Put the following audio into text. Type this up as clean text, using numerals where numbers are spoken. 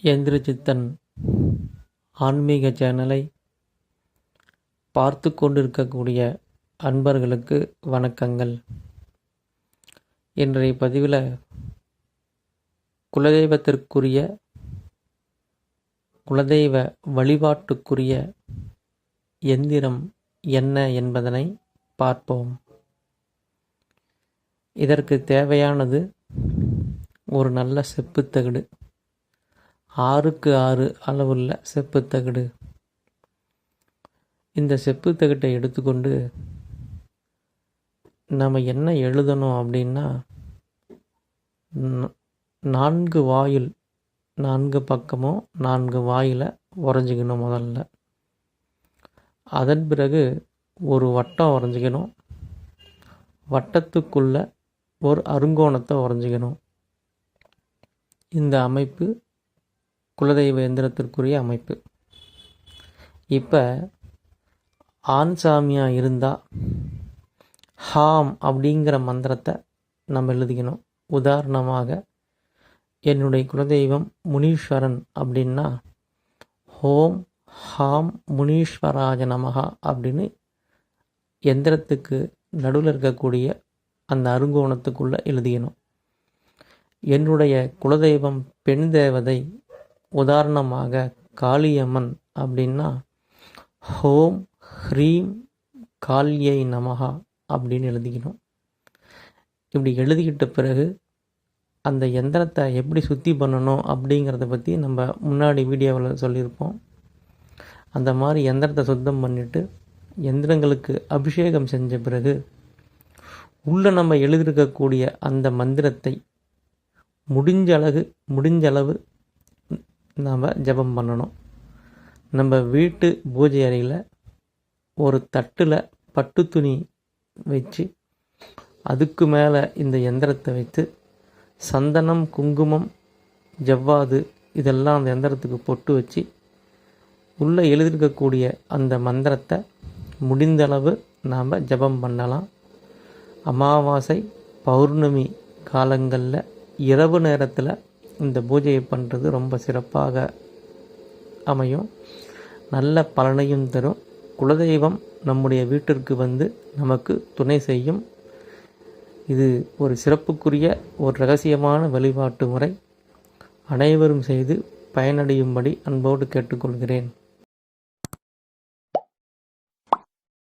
எந்திரசித்தன் ஆன்மீக சேனலை பார்த்து கொண்டிருக்கக்கூடிய அன்பர்களுக்கு வணக்கங்கள். இன்றைய பதிவில் குலதெய்வத்திற்குரிய குலதெய்வ வழிபாட்டுக்குரிய எந்திரம் என்ன என்பதனை பார்ப்போம். இதற்கு தேவையானது ஒரு நல்ல செப்புத்தகடு, 6க்கு 6 அளவுள்ள செப்புத்தகடு. இந்த செப்புத்தகட்டை எடுத்துக்கொண்டு நம்ம என்ன எழுதணும் அப்படின்னா, 4 வாயில், 4 பக்கமும் 4 வாயில் வரைஞ்சிக்கணும் முதல்ல. அதன் பிறகு ஒரு வட்டம் வரைஞ்சிக்கணும். வட்டத்துக்குள்ள ஒரு அருங்கோணத்தை வரைஞ்சிக்கணும். இந்த அமைப்பு குலதெய்வ எந்திரத்திற்குரிய அமைப்பு. இப்போ ஆண் சாமியாக இருந்தால் ஹாம் அப்படிங்கிற மந்திரத்தை நம்ம எழுதிக்கணும். உதாரணமாக என்னுடைய குலதெய்வம் முனீஸ்வரன் அப்படின்னா ஹோம் ஹாம் முனீஸ்வராஜ நமஹா அப்படின்னு எந்திரத்துக்கு நடுவில் இருக்கக்கூடிய அந்த அருங்கோணத்துக்குள்ளே எழுதிக்கணும். என்னுடைய குலதெய்வம் பெண் தேவதை, உதாரணமாக காளியம்மன் அப்படின்னா ஹோம் ஹ்ரீம் காளியை நமஹா அப்படின்னு எழுதிக்கணும். இப்படி எழுதிக்கிட்ட பிறகு அந்த எந்திரத்தை எப்படி சுத்தி பண்ணணும் அப்படிங்கிறத பற்றி நம்ம முன்னாடி வீடியோவில் சொல்லியிருப்போம். அந்த மாதிரி எந்திரத்தை சுத்தம் பண்ணிவிட்டு எந்திரங்களுக்கு அபிஷேகம் செஞ்ச பிறகு உள்ளே நம்ம எழுதியிருக்கக்கூடிய அந்த மந்திரத்தை முடிஞ்சளவு நாம் ஜபம் பண்ணணும். நம்ம வீட்டு பூஜை அறையில் ஒரு தட்டில் பட்டு துணி வச்சு அதுக்கு மேலே இந்த எந்திரத்தை வைத்து சந்தனம், குங்குமம், ஜவ்வாது இதெல்லாம் அந்த எந்திரத்துக்கு பொட்டு வச்சு உள்ளே எழுதியிருக்கக்கூடிய அந்த மந்திரத்தை முடிந்தளவு நாம் ஜபம் பண்ணலாம். அமாவாசை, பௌர்ணமி காலங்களில் இரவு நேரத்தில் இந்த பூஜையை பண்ணுறது ரொம்ப சிறப்பாக அமையும். நல்ல பலனையும் தரும். குலதெய்வம் நம்முடைய வீட்டிற்கு வந்து நமக்கு துணை செய்யும். இது ஒரு சிறப்புக்குரிய ஒரு இரகசியமான வழிபாட்டு முறை. அனைவரும் செய்து பயனடையும்படி அன்போடு கேட்டுக்கொள்கிறேன்.